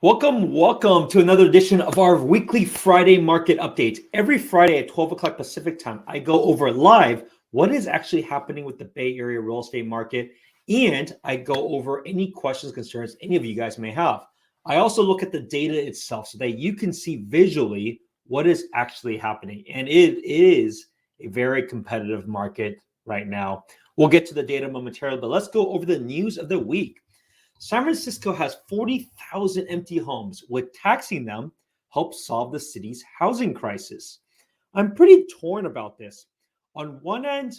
Welcome to another edition of our weekly Friday market updates. Every Friday at 12 o'clock Pacific time, I go over live what is actually happening with the Bay Area real estate market, and I go over any questions, concerns any of you guys may have. I also look at the data itself so that you can see visually what is actually happening. And it is a very competitive market right now. We'll get to the data momentarily, but let's go over the news of the week. San Francisco has 40,000 empty homes. Would taxing them help solve the city's housing crisis? I'm pretty torn about this. On one end,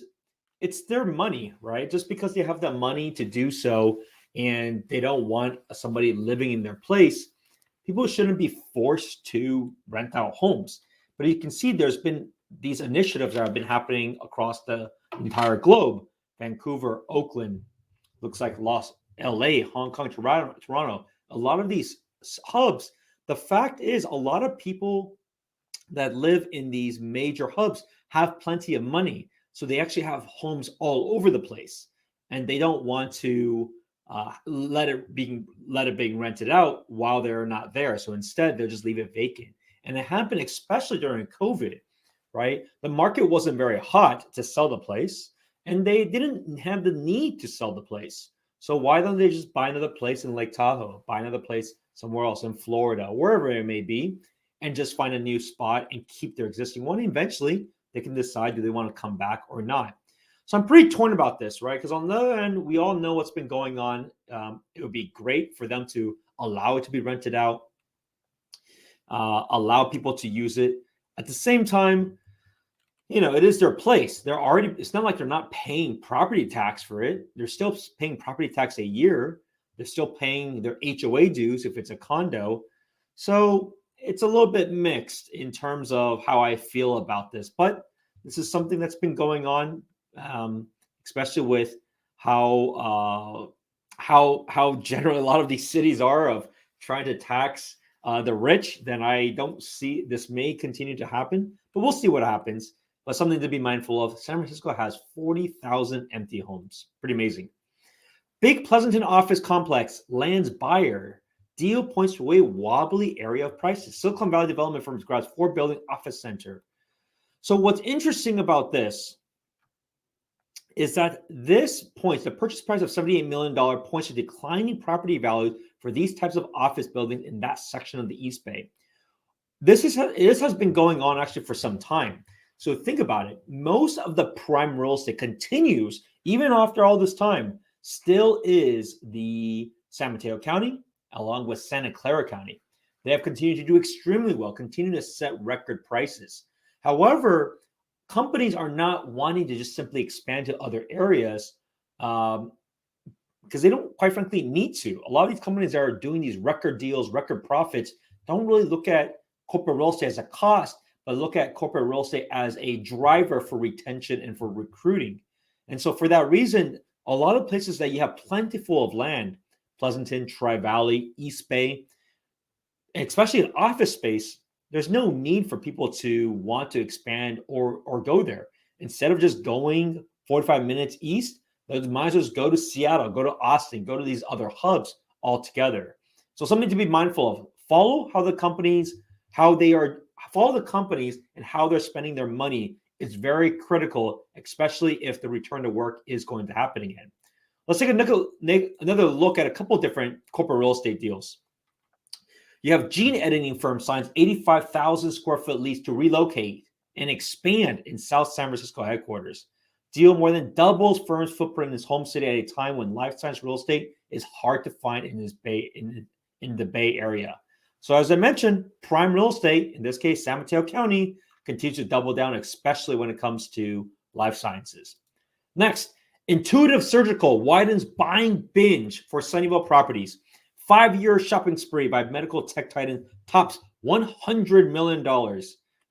it's their money, right? Just because they have the money to do so and they don't want somebody living in their place, people shouldn't be forced to rent out homes. But you can see there's been these initiatives that have been happening across the entire globe. Vancouver, Oakland, looks like LA, Hong Kong, Toronto, a lot of these hubs. The fact is, a lot of people that live in these major hubs have plenty of money. So they actually have homes all over the place. And they don't want to let it being rented out while they're not there. So instead, they'll just leave it vacant. And it happened especially during COVID, right? The market wasn't very hot to sell the place, and they didn't have the need to sell the place. So why don't they just buy another place in Lake Tahoe, buy another place somewhere else in Florida, wherever it may be, and just find a new spot and keep their existing one? Eventually, they can decide, do they want to come back or not? So I'm pretty torn about this, right? Because on the other end, we all know what's been going on. It would be great for them to allow it to be rented out, allow people to use it. At the same time, it is their place. It's not like they're not paying property tax for it. They're still paying property tax a year. They're still paying their HOA dues if it's a condo. So it's a little bit mixed in terms of how I feel about this. But this is something that's been going on, especially with how general a lot of these cities are of trying to tax the rich. Then I don't see this may continue to happen, but we'll see what happens. But something to be mindful of. San Francisco has 40,000 empty homes. Pretty amazing. Big Pleasanton office complex lands buyer. Deal points to a wobbly area of prices. Silicon Valley development firms grabs 4-building office center. So what's interesting about this is that the purchase price of $78 million points to declining property values for these types of office buildings in that section of the East Bay. This has been going on actually for some time. So think about it. Most of the prime real estate continues, even after all this time, still is the San Mateo County, along with Santa Clara County. They have continued to do extremely well, continue to set record prices. However, companies are not wanting to just simply expand to other areas because they don't, quite frankly, need to. A lot of these companies that are doing these record deals, record profits, don't really look at corporate real estate as a cost, but look at corporate real estate as a driver for retention and for recruiting. And so for that reason, a lot of places that you have plentiful of land, Pleasanton, Tri-Valley, East Bay, especially in office space, there's no need for people to want to expand or go there. Instead of just going 45 minutes east, they might as well just go to Seattle, go to Austin, go to these other hubs altogether. So something to be mindful of. Follow the companies and how they're spending their money is very critical, especially if the return to work is going to happen again. Let's take another look at a couple of different corporate real estate deals. You have gene editing firm signs 85,000 square foot lease to relocate and expand in South San Francisco headquarters. Deal more than doubles firm's footprint in his home city at a time when life science real estate is hard to find in the Bay Area. So as I mentioned, prime real estate, in this case, San Mateo County, continues to double down, especially when it comes to life sciences. Next, Intuitive Surgical widens buying binge for Sunnyvale properties. 5-year shopping spree by medical tech titan tops $100 million.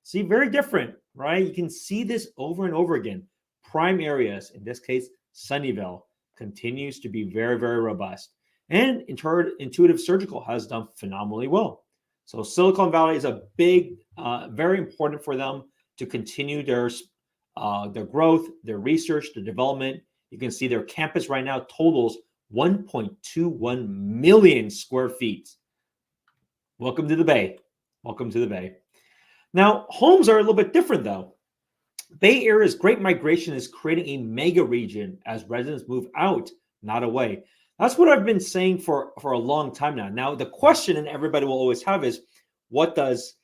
See, very different, right? You can see this over and over again. Prime areas, in this case, Sunnyvale, continues to be very, very robust. And Intuitive Surgical has done phenomenally well. So Silicon Valley is a big, very important for them to continue their growth, their research, their development. You can see their campus right now totals 1.21 million square feet. Welcome to the Bay. Welcome to the Bay. Now, homes are a little bit different, though. Bay Area's great migration is creating a mega region as residents move out, not away. That's what I've been saying for a long time now. Now, the question, and everybody will always have, is what does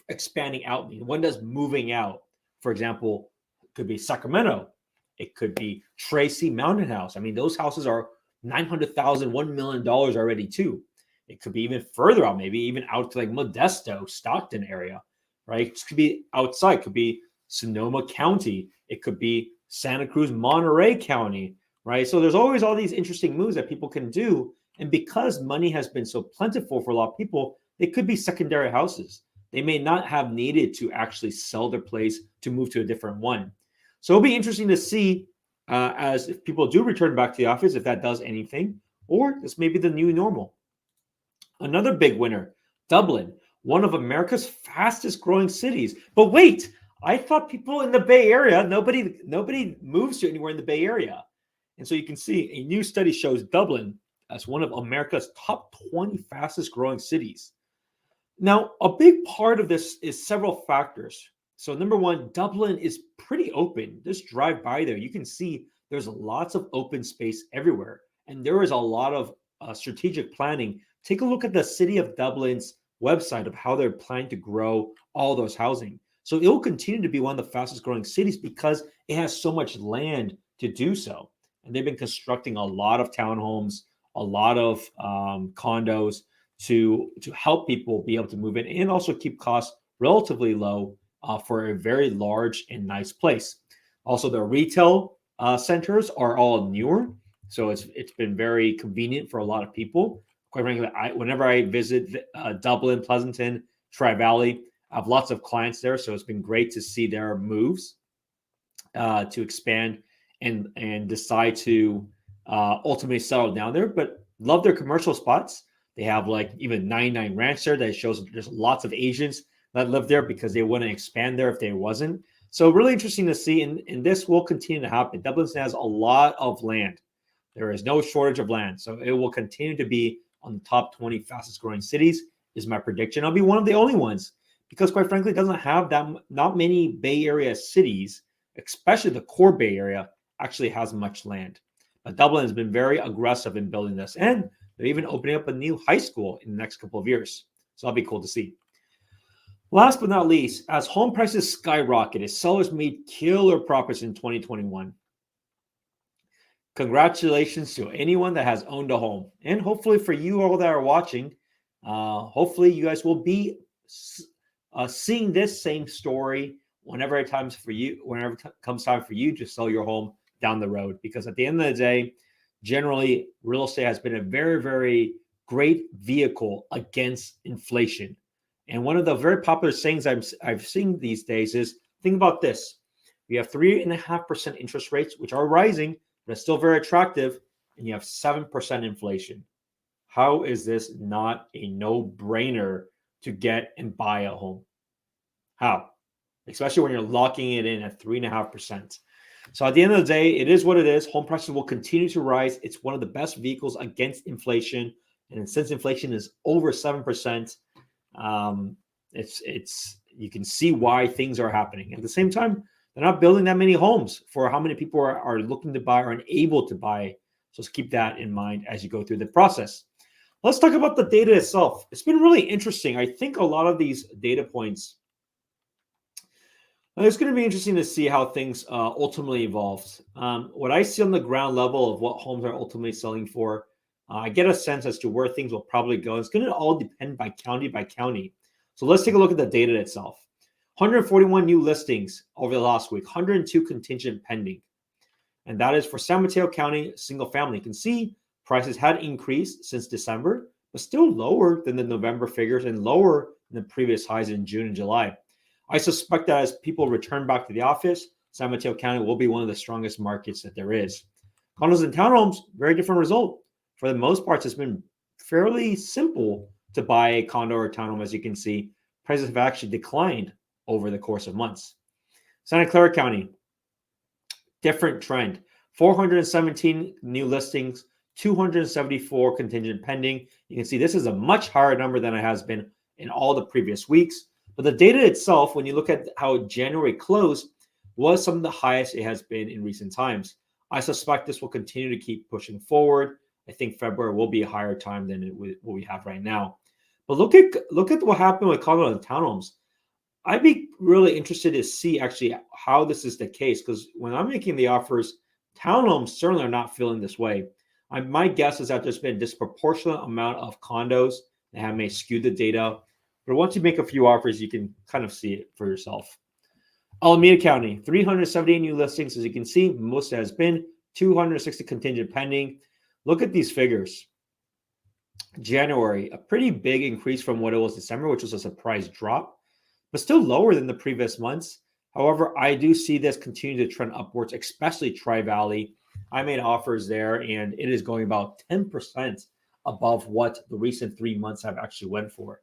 expanding out mean? When does moving out? For example, it could be Sacramento. It could be Tracy Mountain House. I mean, those houses are $900,000, $1 million already, too. It could be even further out, maybe even out to like Modesto, Stockton area, right? It could be outside. It could be Sonoma County. It could be Santa Cruz, Monterey County, right? So there's always all these interesting moves that people can do. And because money has been so plentiful for a lot of people, they could be secondary houses. They may not have needed to actually sell their place to move to a different one. So it'll be interesting to see as if people do return back to the office, if that does anything, or this may be the new normal. Another big winner, Dublin, one of America's fastest growing cities. But wait, I thought people in the Bay Area, nobody moves to anywhere in the Bay Area. And so you can see a new study shows Dublin as one of America's top 20 fastest growing cities. Now, a big part of this is several factors. So number one, Dublin is pretty open. Just drive by there. You can see there's lots of open space everywhere. And there is a lot of strategic planning. Take a look at the city of Dublin's website of how they're planning to grow all those housing. So it will continue to be one of the fastest growing cities because it has so much land to do so. And they've been constructing a lot of townhomes, a lot of condos to help people be able to move in and also keep costs relatively low for a very large and nice place. Also, the retail centers are all newer. So it's been very convenient for a lot of people. Quite frankly, whenever I visit Dublin, Pleasanton, Tri-Valley, I have lots of clients there. So it's been great to see their moves to expand and decide to ultimately settle down there. But love their commercial spots. They have like even 99 Ranch there that shows there's lots of Asians that live there because they wouldn't expand there if they wasn't. So really interesting to see. And this will continue to happen. Dublin has a lot of land. There is no shortage of land. So it will continue to be on the top 20 fastest growing cities is my prediction. I'll be one of the only ones because quite frankly, it doesn't have not many Bay Area cities, especially the core Bay Area, actually has much land. But Dublin has been very aggressive in building this. And they're even opening up a new high school in the next couple of years. So that'll be cool to see. Last but not least, as home prices skyrocketed, sellers made killer profits in 2021. Congratulations to anyone that has owned a home. And hopefully for you all that are watching, hopefully you guys will be seeing this same story whenever it comes time for you to sell your home down the road. Because at the end of the day, generally, real estate has been a very, very great vehicle against inflation. And one of the very popular sayings I've seen these days is, think about this. We have 3.5% interest rates, which are rising, but it's still very attractive, and you have 7% inflation. How is this not a no-brainer to get and buy a home? How? Especially when you're locking it in at 3.5%. So at the end of the day, it is what it is. Home prices will continue to rise. It's one of the best vehicles against inflation. And since inflation is over 7%, you can see why things are happening. At the same time, they're not building that many homes for how many people are looking to buy or unable to buy. So let's keep that in mind as you go through the process. Let's talk about the data itself. It's been really interesting. I think a lot of these data points, it's going to be interesting to see how things ultimately evolve. What I see on the ground level of what homes are ultimately selling for, I get a sense as to where things will probably go. It's going to all depend by county. So let's take a look at the data itself. 141 new listings over the last week, 102 contingent pending. And that is for San Mateo County, single family. You can see prices had increased since December, but still lower than the November figures and lower than the previous highs in June and July. I suspect that as people return back to the office, San Mateo County will be one of the strongest markets that there is. Condos and townhomes, very different result. For the most part, it's been fairly simple to buy a condo or a townhome. As you can see, prices have actually declined over the course of months. Santa Clara County, different trend. 417 new listings, 274 contingent pending. You can see this is a much higher number than it has been in all the previous weeks. But the data itself, when you look at how January closed, was some of the highest it has been in recent times. I suspect this will continue to keep pushing forward. I think February will be a higher time than what we have right now. But look at what happened with condo and townhomes. I'd be really interested to see actually how this is the case, because when I'm making the offers, townhomes certainly are not feeling this way. My guess is that there's been a disproportionate amount of condos that may skew the data. But once you make a few offers, you can kind of see it for yourself. Alameda County, 378 new listings. As you can see, most has been 260 contingent pending. Look at these figures. January, a pretty big increase from what it was December, which was a surprise drop, but still lower than the previous months. However, I do see this continue to trend upwards, especially Tri-Valley. I made offers there, and it is going about 10% above what the recent 3 months have actually went for.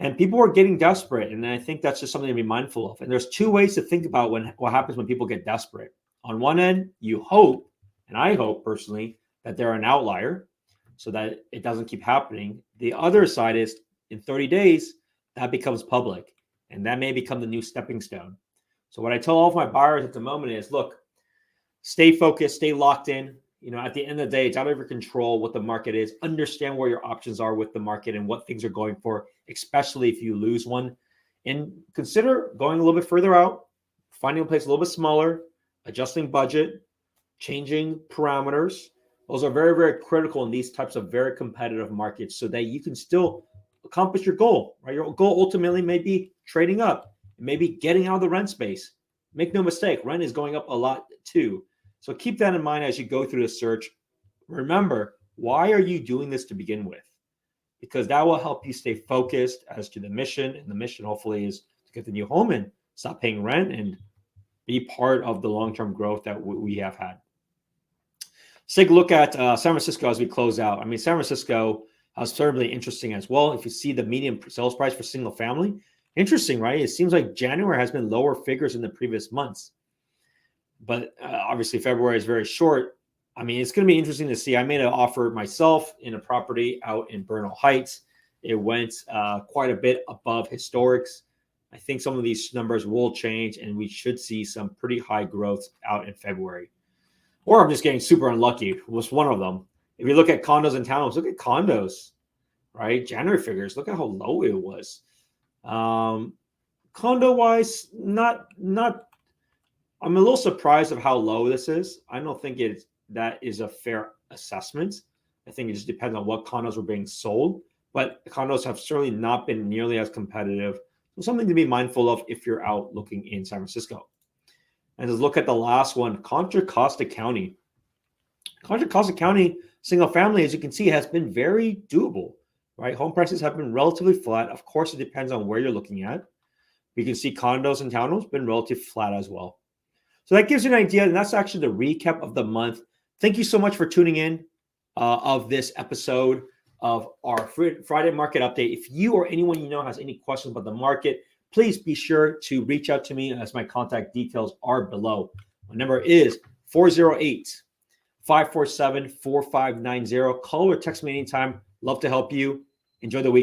And people are getting desperate, and I think that's just something to be mindful of. And there's two ways to think about what happens when people get desperate. On one end, you hope, and I hope personally, that they're an outlier so that it doesn't keep happening. The other side is in 30 days, that becomes public, and that may become the new stepping stone. So what I tell all of my buyers at the moment is, look, stay focused, stay locked in. At the end of the day, it's out of your control what the market is. Understand where your options are with the market and what things are going for, especially if you lose one. And consider going a little bit further out, finding a place a little bit smaller, adjusting budget, changing parameters. Those are very, very critical in these types of very competitive markets so that you can still accomplish your goal, right? Your goal ultimately may be trading up, maybe getting out of the rent space. Make no mistake, rent is going up a lot too. So keep that in mind as you go through the search. Remember, why are you doing this to begin with? Because that will help you stay focused as to the mission. And the mission hopefully is to get the new home and stop paying rent and be part of the long-term growth that we have had. Let's take a look at San Francisco as we close out. San Francisco is certainly interesting as well. If you see the median sales price for single family, interesting, right? It seems like January has been lower figures in the previous months. But obviously, February is very short. It's going to be interesting to see. I made an offer myself in a property out in Bernal Heights. It went quite a bit above historics. I think some of these numbers will change, and we should see some pretty high growth out in February. Or I'm just getting super unlucky. It was one of them. If you look at condos and townhomes, look at condos, right? January figures, look at how low it was. Condo-wise, not. I'm a little surprised of how low this is. I don't think that is a fair assessment. I think it just depends on what condos were being sold. But condos have certainly not been nearly as competitive. So something to be mindful of if you're out looking in San Francisco. And let's look at the last one, Contra Costa County. Contra Costa County single family, as you can see, has been very doable, right? Home prices have been relatively flat. Of course, it depends on where you're looking at. You can see condos and townhomes been relatively flat as well. So that gives you an idea, and that's actually the recap of the month. Thank you so much for tuning in of this episode of our Friday market update. If you or anyone you know has any questions about the market, please be sure to reach out to me as my contact details are below. My number is 408-547-4590. Call or text me anytime. Love to help you. Enjoy the week.